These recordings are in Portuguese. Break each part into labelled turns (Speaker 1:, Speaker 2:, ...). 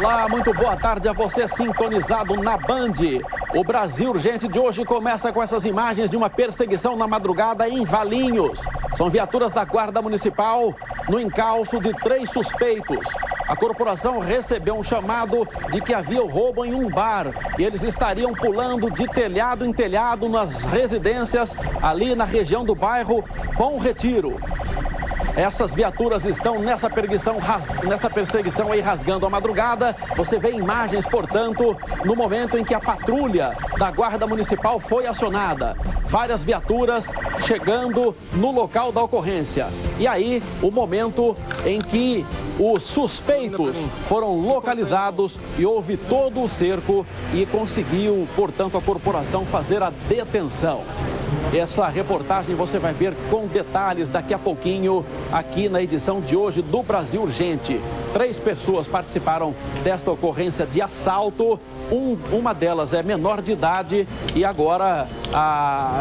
Speaker 1: Olá, muito boa tarde a você sintonizado na Band. O Brasil Urgente de hoje começa com essas imagens de uma perseguição na madrugada em Valinhos. São viaturas da Guarda Municipal no encalço de 3 suspeitos. A corporação recebeu um chamado de que havia roubo em um bar e eles estariam pulando de telhado em telhado nas residências ali na região do bairro Bom Retiro. Essas viaturas estão nessa perseguição aí rasgando a madrugada. Você vê imagens, portanto, no momento em que a patrulha da Guarda Municipal foi acionada. Várias viaturas chegando no local da ocorrência. E aí, o momento em que os suspeitos foram localizados e houve todo o cerco e conseguiu, portanto, a corporação fazer a detenção. Essa reportagem você vai ver com detalhes daqui a pouquinho aqui na edição de hoje do Brasil Urgente. 3 pessoas participaram desta ocorrência de assalto. Uma delas é menor de idade e agora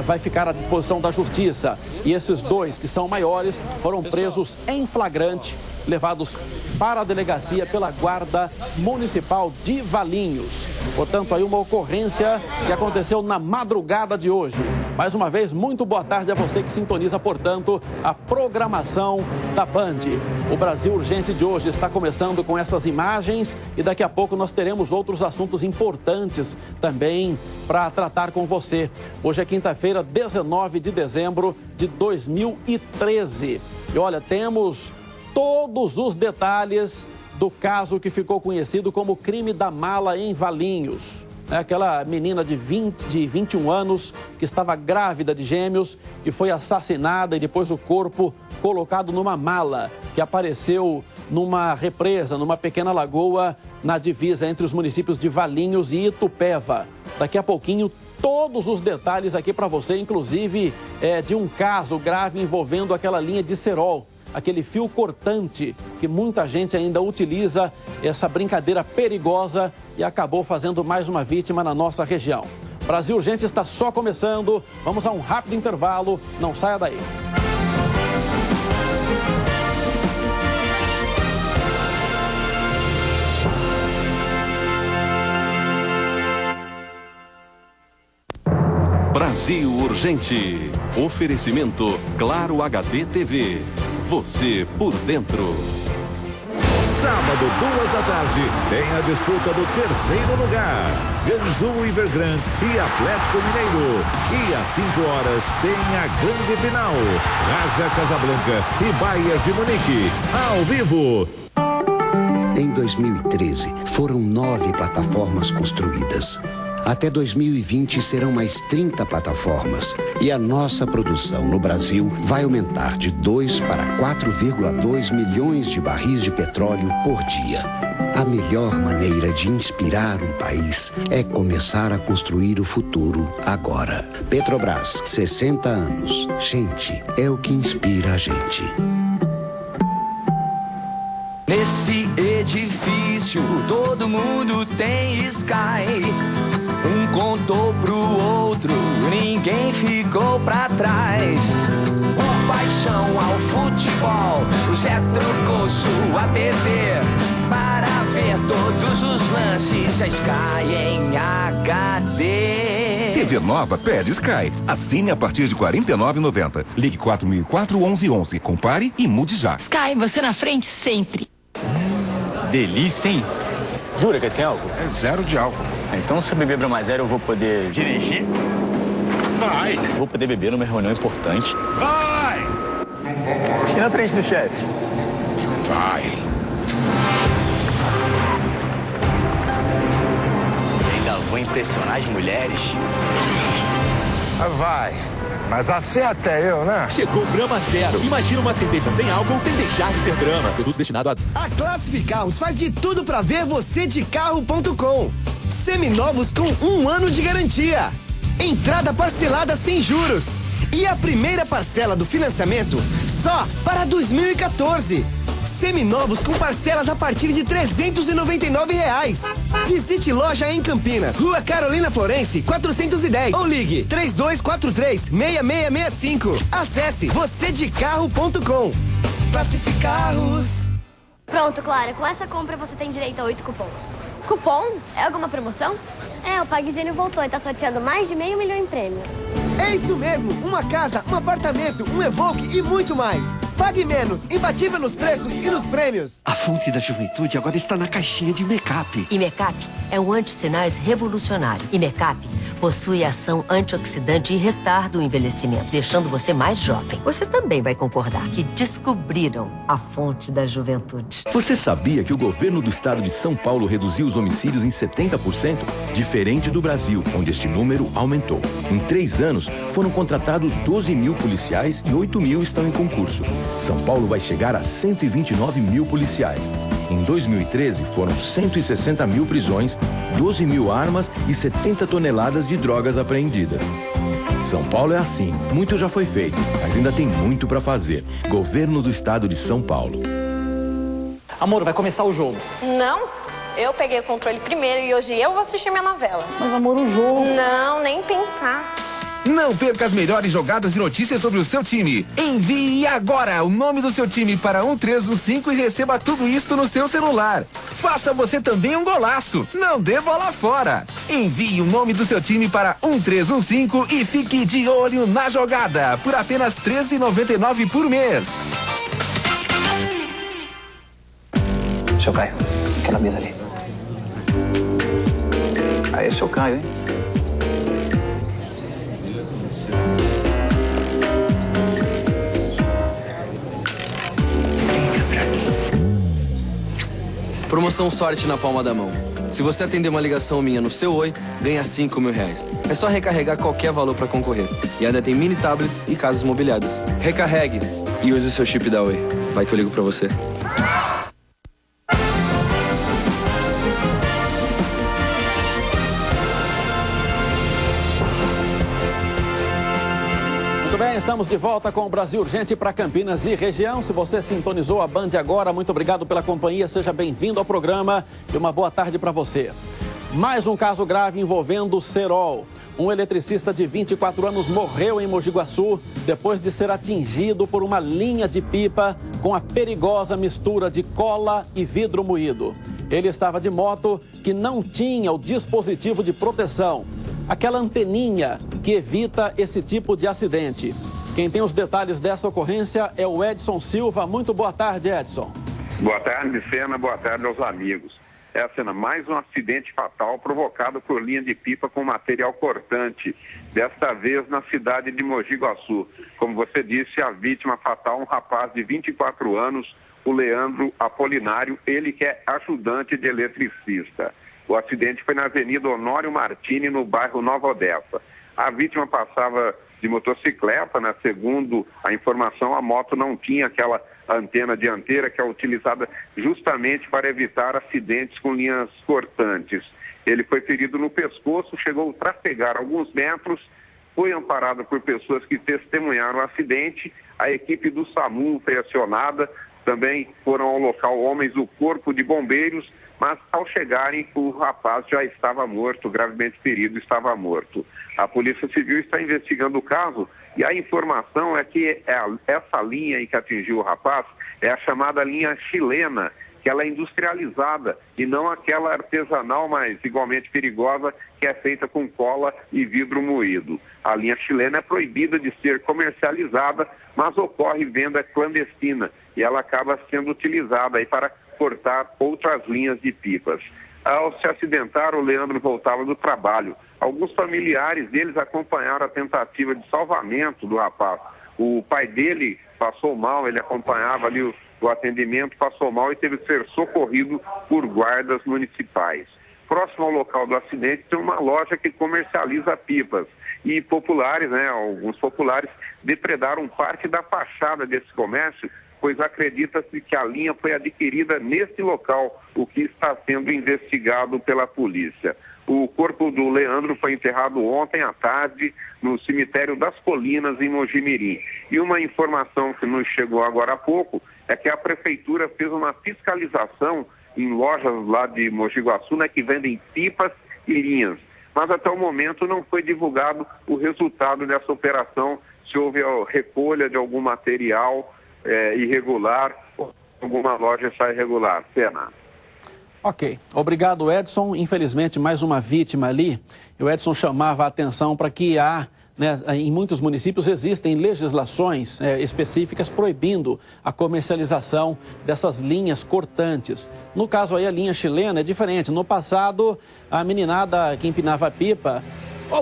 Speaker 1: vai ficar à disposição da justiça. E esses 2 que são maiores foram presos em flagrante, levados para a delegacia pela Guarda Municipal de Valinhos. Portanto, aí uma ocorrência que aconteceu na madrugada de hoje. Mais uma vez, muito boa tarde a você que sintoniza, portanto, a programação da Band. O Brasil Urgente de hoje está começando com essas imagens e daqui a pouco nós teremos outros assuntos importantes também para tratar com você. Hoje é quinta-feira, 19 de dezembro de 2013. E olha, temos todos os detalhes do caso que ficou conhecido como crime da mala em Valinhos. Aquela menina de 21 anos que estava grávida de gêmeos e foi assassinada e depois o corpo colocado numa mala que apareceu numa represa, numa pequena lagoa na divisa entre os municípios de Valinhos e Itupeva. Daqui a pouquinho todos os detalhes aqui para você, inclusive de um caso grave envolvendo aquela linha de cerol. Aquele fio cortante que muita gente ainda utiliza, essa brincadeira perigosa e acabou fazendo mais uma vítima na nossa região. Brasil Urgente está só começando, vamos a um rápido intervalo, não saia daí.
Speaker 2: Brasil Urgente. Oferecimento Claro HD TV. Você por dentro.
Speaker 3: Sábado, 2 da tarde, tem a disputa do 3º lugar. Ganzu Evergrande e Atlético Mineiro. E às 5 horas tem a grande final. Raja Casablanca e Bayern de Munique. Ao vivo.
Speaker 4: Em 2013, foram 9 plataformas construídas. Até 2020 serão mais 30 plataformas. E a nossa produção no Brasil vai aumentar de 2 para 4,2 milhões de barris de petróleo por dia. A melhor maneira de inspirar um país é começar a construir o futuro agora. Petrobras, 60 anos. Gente, é o que inspira a gente.
Speaker 5: Nesse edifício, todo mundo tem Sky. Um contou pro outro, ninguém ficou pra trás. Por paixão ao futebol, o Zé trocou sua TV para ver todos os lances, a Sky em HD.
Speaker 6: TV nova pede Sky. Assine a partir de R$ 49,90. Ligue 4004-1111. Compare e mude já.
Speaker 7: Sky, você na frente sempre.
Speaker 8: Delícia, hein? Jura que é sem álcool?
Speaker 6: É 0 de álcool.
Speaker 8: Então, se eu beber pra mais 0, eu vou poder dirigir?
Speaker 6: Vai!
Speaker 8: Vou poder beber numa reunião importante.
Speaker 6: Vai!
Speaker 8: E na frente do chefe?
Speaker 6: Vai!
Speaker 8: Ainda vou impressionar as mulheres.
Speaker 9: Vai! Mas assim até eu, né?
Speaker 3: Chegou Brahma Zero. Imagina uma cerveja sem álcool sem deixar de ser Brahma. Produto destinado a...
Speaker 10: A Classificarros faz de tudo pra ver você de carro.com. Seminovos com 1 ano de garantia. Entrada parcelada sem juros. E a primeira parcela do financiamento só para 2014. Seminovos com parcelas a partir de R$ 399. Visite loja em Campinas, Rua Carolina Florense, 410. Ou ligue 3243-6665. Acesse vocêdecarro.com. Classificarros.
Speaker 11: Pronto, Clara. Com essa compra você tem direito a 8 cupons. Cupom? É alguma promoção? É, o PagGênio voltou e tá sorteando mais de $500 mil em prêmios.
Speaker 10: É isso mesmo! Uma casa, um apartamento, um Evoque e muito mais. Pague menos, imbatível nos preços e nos prêmios.
Speaker 12: A fonte da juventude agora está na caixinha de Imecap.
Speaker 13: Imecap é um anti-sinais revolucionário. Imecap possui ação antioxidante e retarda o envelhecimento, deixando você mais jovem. Você também vai concordar que descobriram a fonte da juventude.
Speaker 14: Você sabia que o governo do estado de São Paulo reduziu os homicídios em 70%? Diferente do Brasil, onde este número aumentou. Em 3 anos, foram contratados 12 mil policiais e 8 mil estão em concurso. São Paulo vai chegar a 129 mil policiais. Em 2013, foram 160 mil prisões, 12 mil armas e 70 toneladas de drogas apreendidas. São Paulo é assim, muito já foi feito, mas ainda tem muito para fazer. Governo do Estado de São Paulo.
Speaker 8: Amor, vai começar o jogo.
Speaker 15: Não, eu peguei o controle primeiro e hoje eu vou assistir minha novela.
Speaker 8: Mas amor, o jogo...
Speaker 15: Não, nem pensar.
Speaker 16: Não perca as melhores jogadas e notícias sobre o seu time. Envie agora o nome do seu time para 1315 e receba tudo isto no seu celular. Faça você também um golaço. Não dê bola fora. Envie o nome do seu time para 1315 e fique de olho na jogada por apenas R$ 13,99 por mês.
Speaker 17: Seu Caio, aquela mesa ali. Aí é seu Caio, hein?
Speaker 18: Promoção Sorte na palma da mão. Se você atender uma ligação minha no seu Oi, ganha R$5 mil. É só recarregar qualquer valor para concorrer. E ainda tem mini tablets e casas imobiliárias. Recarregue e use o seu chip da Oi. Vai que eu ligo para você.
Speaker 1: Muito bem, estamos de volta com o Brasil Urgente para Campinas e região. Se você sintonizou a Band agora, muito obrigado pela companhia. Seja bem-vindo ao programa e uma boa tarde para você. Mais um caso grave envolvendo o cerol. Um eletricista de 24 anos morreu em Mogi Guaçu depois de ser atingido por uma linha de pipa com a perigosa mistura de cola e vidro moído. Ele estava de moto que não tinha o dispositivo de proteção, aquela anteninha que evita esse tipo de acidente. Quem tem os detalhes dessa ocorrência é o Edson Silva. Muito boa tarde, Edson.
Speaker 19: Boa tarde, Sena. Boa tarde aos amigos. Sena, mais um acidente fatal provocado por linha de pipa com material cortante, desta vez na cidade de Mogi Guaçu. Como você disse, a vítima fatal, um rapaz de 24 anos, o Leandro Apolinário, ele que é ajudante de eletricista. O acidente foi na Avenida Honório Martini, no bairro Nova Odessa. A vítima passava de motocicleta, né? Segundo a informação, a moto não tinha aquela antena dianteira que é utilizada justamente para evitar acidentes com linhas cortantes. Ele foi ferido no pescoço, chegou a trafegar alguns metros, foi amparado por pessoas que testemunharam o acidente. A equipe do SAMU foi acionada, também foram ao local homens do Corpo de Bombeiros, mas ao chegarem o rapaz já estava morto, gravemente ferido, estava morto. A Polícia Civil está investigando o caso e a informação é que essa linha aí que atingiu o rapaz é a chamada linha chilena, que ela é industrializada e não aquela artesanal, mas igualmente perigosa, que é feita com cola e vidro moído. A linha chilena é proibida de ser comercializada, mas ocorre venda clandestina e ela acaba sendo utilizada aí para cortar outras linhas de pipas. Ao se acidentar, o Leandro voltava do trabalho. Alguns familiares deles acompanharam a tentativa de salvamento do rapaz. O pai dele passou mal, ele acompanhava ali o atendimento, passou mal e teve que ser socorrido por guardas municipais. Próximo ao local do acidente tem uma loja que comercializa pipas. E populares, né, alguns populares, depredaram parte da fachada desse comércio, pois acredita-se que a linha foi adquirida nesse local, o que está sendo investigado pela polícia. O corpo do Leandro foi enterrado ontem à tarde no cemitério das Colinas, em Mogi Mirim. E uma informação que nos chegou agora há pouco é que a prefeitura fez uma fiscalização em lojas lá de Mogi Guaçu, né, que vendem pipas e linhas. Mas até o momento não foi divulgado o resultado dessa operação, se houve a recolha de algum material irregular, alguma loja está irregular. Cena.
Speaker 1: Ok. Obrigado, Edson. Infelizmente, mais uma vítima ali. O Edson chamava a atenção para que em muitos municípios existem legislações específicas proibindo a comercialização dessas linhas cortantes. No caso aí, a linha chilena é diferente. No passado, a meninada que empinava pipa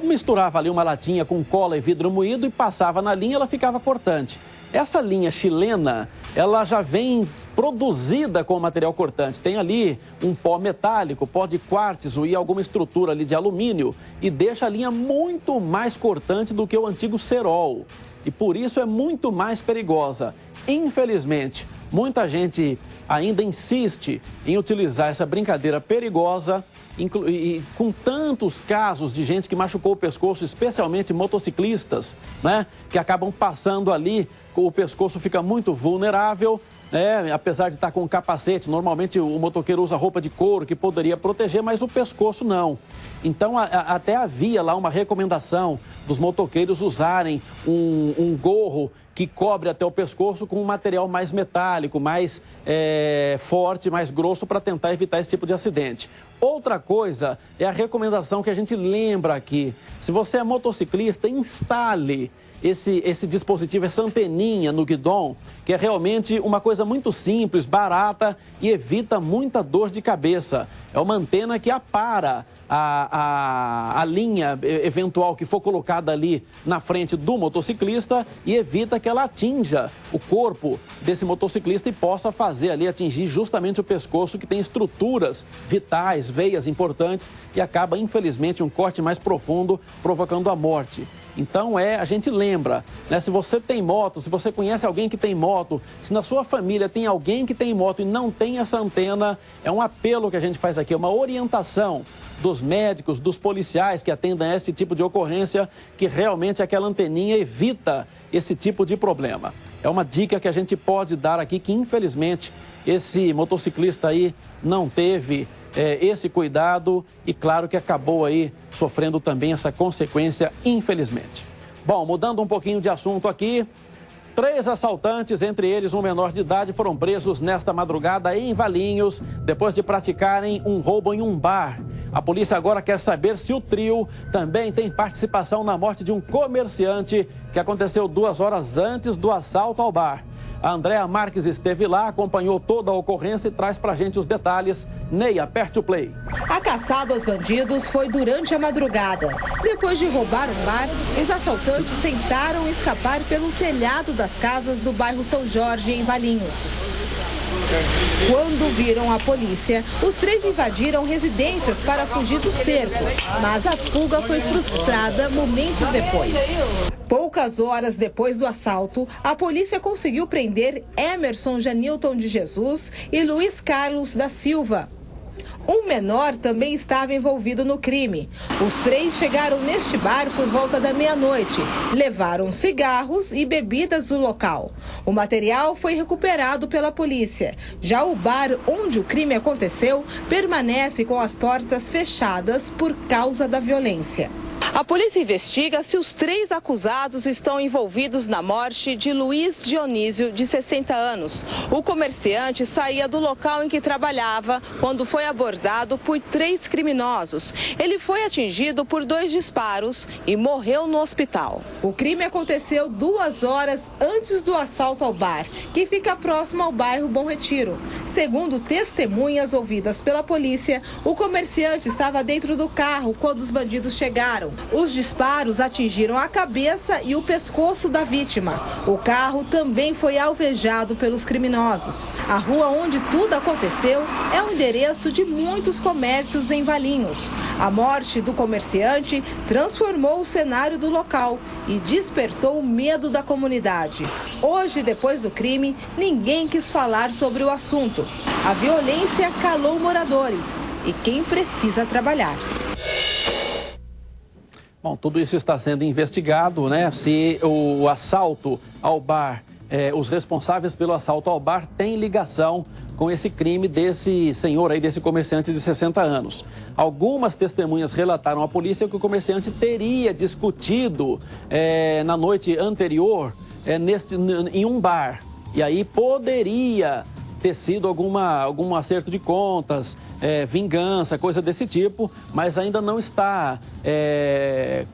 Speaker 1: misturava ali uma latinha com cola e vidro moído e passava na linha, ela ficava cortante. Essa linha chilena, ela já vem produzida com material cortante. Tem ali um pó metálico, pó de quartzo e alguma estrutura ali de alumínio e deixa a linha muito mais cortante do que o antigo cerol. E por isso é muito mais perigosa. Infelizmente, muita gente ainda insiste em utilizar essa brincadeira perigosa e com tantos casos de gente que machucou o pescoço, especialmente motociclistas, que acabam passando ali, o pescoço fica muito vulnerável, apesar de estar com capacete. Normalmente o motoqueiro usa roupa de couro que poderia proteger, mas o pescoço não. Então até havia lá uma recomendação dos motoqueiros usarem um gorro que cobre até o pescoço com um material mais metálico, mais forte, mais grosso, para tentar evitar esse tipo de acidente. Outra coisa é a recomendação que a gente lembra aqui. Se você é motociclista, instale esse dispositivo, essa anteninha no guidão, que é realmente uma coisa muito simples, barata e evita muita dor de cabeça. É uma antena que apara a linha eventual que for colocada ali na frente do motociclista e evita que ela atinja o corpo desse motociclista e possa fazer ali atingir justamente o pescoço, que tem estruturas vitais, veias importantes, e acaba, infelizmente, um corte mais profundo, provocando a morte. Então a gente lembra, se você tem moto, se você conhece alguém que tem moto, se na sua família tem alguém que tem moto e não tem essa antena, é um apelo que a gente faz aqui, uma orientação dos médicos, dos policiais que atendem a esse tipo de ocorrência, que realmente aquela anteninha evita esse tipo de problema. É uma dica que a gente pode dar aqui, que infelizmente esse motociclista aí não teve esse cuidado e claro que acabou aí sofrendo também essa consequência, infelizmente. Bom, mudando um pouquinho de assunto aqui, 3 assaltantes, entre eles um menor de idade, foram presos nesta madrugada em Valinhos, depois de praticarem um roubo em um bar. A polícia agora quer saber se o trio também tem participação na morte de um comerciante que aconteceu 2 horas antes do assalto ao bar. A Andréa Marques esteve lá, acompanhou toda a ocorrência e traz pra gente os detalhes. Ney, aperte o play.
Speaker 20: A caçada aos bandidos foi durante a madrugada. Depois de roubar um bar, os assaltantes tentaram escapar pelo telhado das casas do bairro São Jorge, em Valinhos. Quando viram a polícia, os 3 invadiram residências para fugir do cerco, mas a fuga foi frustrada momentos depois. Poucas horas depois do assalto, a polícia conseguiu prender Emerson Janilton de Jesus e Luiz Carlos da Silva. Um menor também estava envolvido no crime. Os 3 chegaram neste bar por volta da meia-noite. Levaram cigarros e bebidas do local. O material foi recuperado pela polícia. Já o bar onde o crime aconteceu permanece com as portas fechadas por causa da violência. A polícia investiga se os 3 acusados estão envolvidos na morte de Luiz Dionísio, de 60 anos. O comerciante saía do local em que trabalhava quando foi abordado por 3 criminosos. Ele foi atingido por 2 disparos e morreu no hospital. O crime aconteceu 2 horas antes do assalto ao bar, que fica próximo ao bairro Bom Retiro. Segundo testemunhas ouvidas pela polícia, o comerciante estava dentro do carro quando os bandidos chegaram. Os disparos atingiram a cabeça e o pescoço da vítima. O carro também foi alvejado pelos criminosos. A rua onde tudo aconteceu é o endereço de muitos comércios em Valinhos. A morte do comerciante transformou o cenário do local e despertou o medo da comunidade. Hoje, depois do crime, ninguém quis falar sobre o assunto. A violência calou moradores e quem precisa trabalhar.
Speaker 1: Bom, tudo isso está sendo investigado, se o assalto ao bar, os responsáveis pelo assalto ao bar têm ligação com esse crime desse senhor aí, desse comerciante de 60 anos. Algumas testemunhas relataram à polícia que o comerciante teria discutido na noite anterior em um bar. E aí poderia ter sido algum acerto de contas, vingança, coisa desse tipo, mas ainda não está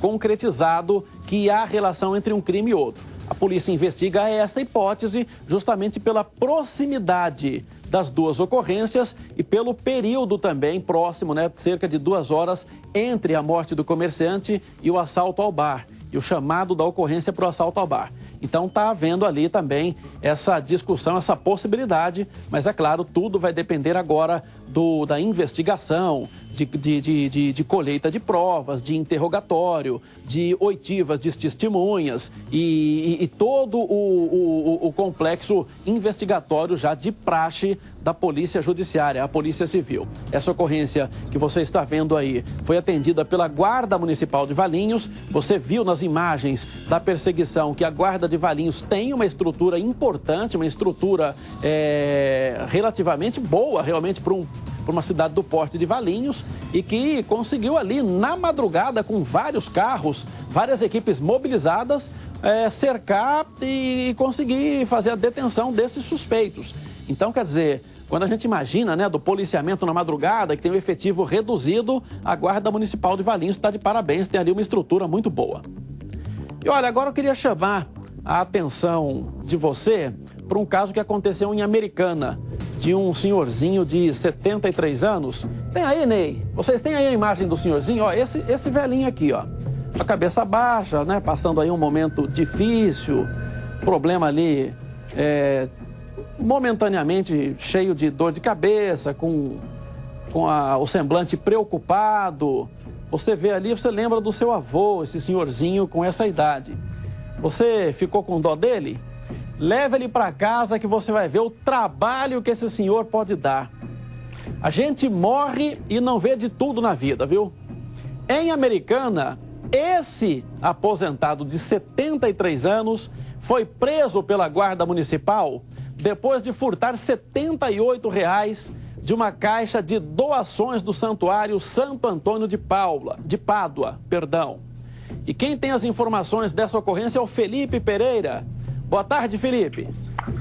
Speaker 1: concretizado que há relação entre um crime e outro. A polícia investiga esta hipótese justamente pela proximidade das duas ocorrências e pelo período também próximo, né, cerca de 2 horas entre a morte do comerciante e o assalto ao bar, e o chamado da ocorrência para o assalto ao bar. Então está havendo ali também essa discussão, essa possibilidade, mas é claro, tudo vai depender agora da investigação, de colheita de provas, de interrogatório, de oitivas de testemunhas e todo o complexo investigatório já de praxe da Polícia Judiciária, a Polícia Civil. Essa ocorrência que você está vendo aí foi atendida pela Guarda Municipal de Valinhos. Você viu nas imagens da perseguição que a Guarda de Valinhos tem uma estrutura importante, uma estrutura relativamente boa, realmente, para uma cidade do porte de Valinhos, e que conseguiu ali na madrugada, com vários carros, várias equipes mobilizadas, cercar e conseguir fazer a detenção desses suspeitos. Então, quer dizer, quando a gente imagina, né, do policiamento na madrugada, que tem um efetivo reduzido, a Guarda Municipal de Valinhos está de parabéns, tem ali uma estrutura muito boa. E olha, agora eu queria chamar a atenção de você para um caso que aconteceu em Americana, de um senhorzinho de 73 anos. Tem aí, Ney? Vocês têm aí a imagem do senhorzinho? Ó, esse velhinho aqui, ó. A cabeça baixa, né? Passando aí um momento difícil, problema ali, momentaneamente cheio de dor de cabeça, com o semblante preocupado. Você vê ali, você lembra do seu avô, esse senhorzinho com essa idade. Você ficou com dó dele? Leva ele para casa que você vai ver o trabalho que esse senhor pode dar. A gente morre e não vê de tudo na vida, viu? Em Americana, esse aposentado de 73 anos foi preso pela Guarda Municipal depois de furtar R$ 78 de uma caixa de doações do Santuário Santo Antônio de Pádua. E quem tem as informações dessa ocorrência é o Felipe Pereira. Boa tarde, Felipe.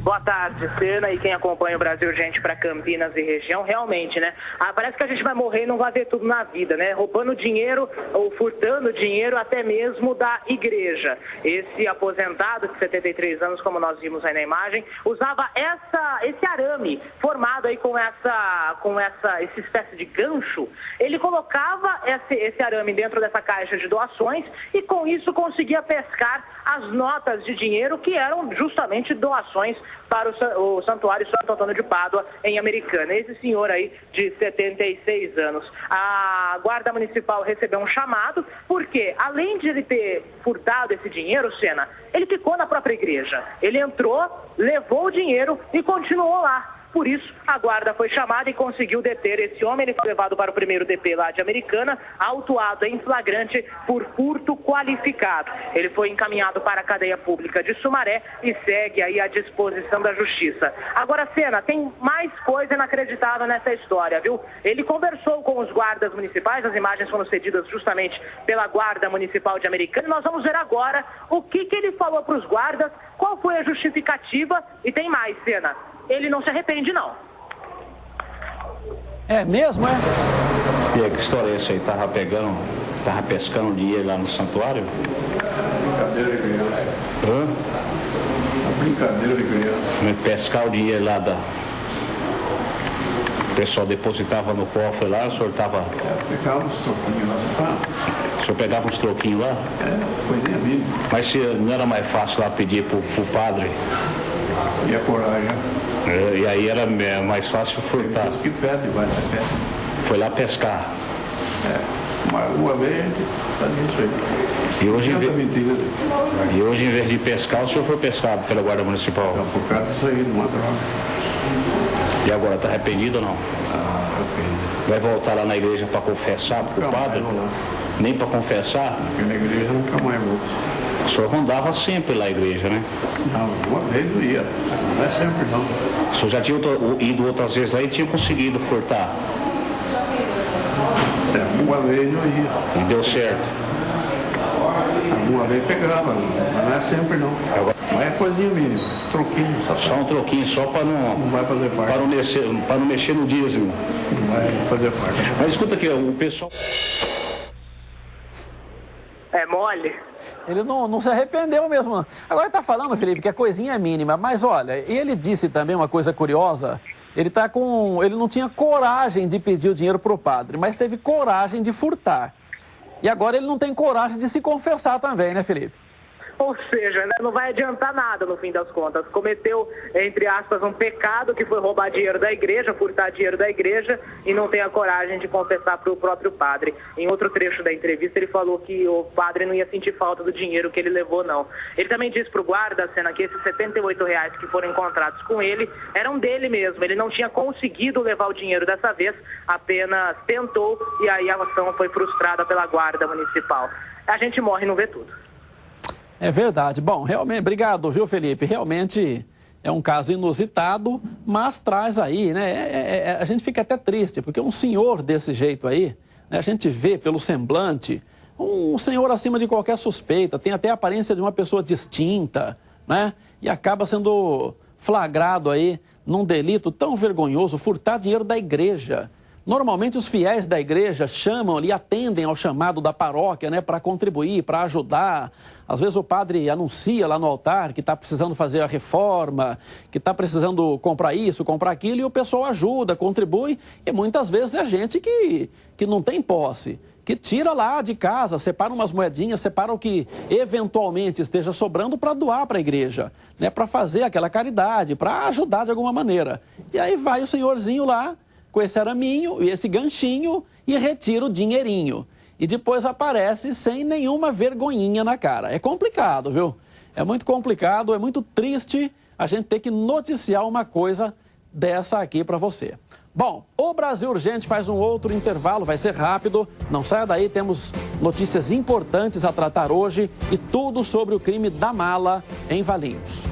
Speaker 21: Boa tarde, Sena, e quem acompanha o Brasil Urgente para Campinas e região, realmente, né? Parece que a gente vai morrer e não vai ver tudo na vida, né? Roubando dinheiro ou furtando dinheiro até mesmo da igreja. Esse aposentado de 73 anos, como nós vimos aí na imagem, usava esse arame formado aí com essa espécie de gancho. Ele colocava esse arame dentro dessa caixa de doações e com isso conseguia pescar as notas de dinheiro que eram justamente doações para o Santuário Santo Antônio de Pádua, em Americana. Esse senhor aí, de 76 anos. A Guarda Municipal recebeu um chamado, porque, além de ele ter furtado esse dinheiro, Sena, ele ficou na própria igreja. Ele entrou, levou o dinheiro e continuou lá. Por isso, a guarda foi chamada e conseguiu deter esse homem. Ele foi levado para o primeiro DP lá de Americana, autuado em flagrante por furto qualificado. Ele foi encaminhado para a cadeia pública de Sumaré e segue aí à disposição da justiça. Agora, Sena, tem mais coisa inacreditável nessa história, viu? Ele conversou com os guardas municipais, as imagens foram cedidas justamente pela Guarda Municipal de Americana, e nós vamos ver agora o que ele falou para os guardas, qual foi a justificativa, e tem mais, Sena. Ele não se arrepende, não.
Speaker 1: É mesmo, é?
Speaker 22: E aí, que história é essa aí? Tava pescando dinheiro lá no santuário?
Speaker 23: Brincadeira de criança.
Speaker 22: Hã?
Speaker 23: Brincadeira de criança.
Speaker 22: Pescar o dinheiro lá O pessoal depositava no cofre lá, o senhor tava...
Speaker 23: Pegava uns troquinhos lá.
Speaker 22: O senhor pegava uns troquinhos lá?
Speaker 23: Coisinha mínima.
Speaker 22: Mas se não era mais fácil lá pedir pro padre?
Speaker 23: E a coragem,
Speaker 22: E aí era mais fácil furtar.
Speaker 23: Que pede, vai lá, pede.
Speaker 22: Foi lá pescar.
Speaker 23: Uma vez a gente fazia isso aí.
Speaker 22: E hoje, em vez de pescar, o senhor foi pescado pela Guarda Municipal?
Speaker 23: Por causa disso aí, numa droga.
Speaker 22: E agora, está arrependido ou não?
Speaker 23: Arrependido.
Speaker 22: Vai voltar lá na igreja para confessar pro padre? Nem para confessar?
Speaker 23: Porque na igreja nunca mais vou.
Speaker 22: O senhor rondava sempre lá na igreja, né?
Speaker 23: Não, uma vez eu ia. Não é sempre, não.
Speaker 22: O senhor já tinha ido outras vezes lá e tinha conseguido furtar?
Speaker 23: Uma vez eu ia.
Speaker 22: E deu certo?
Speaker 23: Alguma vez pegava, mas não é sempre, não. Mas é coisinha mínima, troquinho só.
Speaker 22: Só um troquinho, só para não...
Speaker 23: Não vai fazer falta.
Speaker 22: Para não mexer no dízimo.
Speaker 23: Não vai fazer falta.
Speaker 22: Mas escuta aqui, o pessoal...
Speaker 21: É mole?
Speaker 1: Ele não se arrependeu mesmo, não. Agora ele tá falando, Felipe, que a coisinha é mínima, mas olha, ele disse também uma coisa curiosa, ele não tinha coragem de pedir o dinheiro pro padre, mas teve coragem de furtar. E agora ele não tem coragem de se confessar também, né, Felipe?
Speaker 21: Ou seja, né, não vai adiantar nada no fim das contas. Cometeu, entre aspas, um pecado que foi roubar dinheiro da igreja, furtar dinheiro da igreja e não tem a coragem de confessar para o próprio padre. Em outro trecho da entrevista ele falou que o padre não ia sentir falta do dinheiro que ele levou, não. Ele também disse para o guarda, Sena, que esses R$78 que foram encontrados com ele eram dele mesmo. Ele não tinha conseguido levar o dinheiro dessa vez, apenas tentou e aí a ação foi frustrada pela guarda municipal. A gente morre e não vê tudo.
Speaker 1: É verdade. Bom, realmente, obrigado, viu, Felipe? Realmente é um caso inusitado, mas traz aí, né? A gente fica até triste, porque um senhor desse jeito aí, né, a gente vê pelo semblante, um senhor acima de qualquer suspeita, tem até a aparência de uma pessoa distinta, né? E acaba sendo flagrado aí num delito tão vergonhoso, furtar dinheiro da igreja. Normalmente os fiéis da igreja chamam ali, atendem ao chamado da paróquia, né, para contribuir, para ajudar. Às vezes o padre anuncia lá no altar que está precisando fazer a reforma, que está precisando comprar isso, comprar aquilo, e o pessoal ajuda, contribui, e muitas vezes é gente que não tem posse, que tira lá de casa, separa umas moedinhas, separa o que eventualmente esteja sobrando para doar para a igreja, né, para fazer aquela caridade, para ajudar de alguma maneira. E aí vai o senhorzinho lá, com esse araminho e esse ganchinho e retira o dinheirinho. E depois aparece sem nenhuma vergonhinha na cara. É complicado, viu? É muito complicado, é muito triste a gente ter que noticiar uma coisa dessa aqui para você. Bom, o Brasil Urgente faz um outro intervalo, vai ser rápido. Não saia daí, temos notícias importantes a tratar hoje e tudo sobre o crime da mala em Valinhos.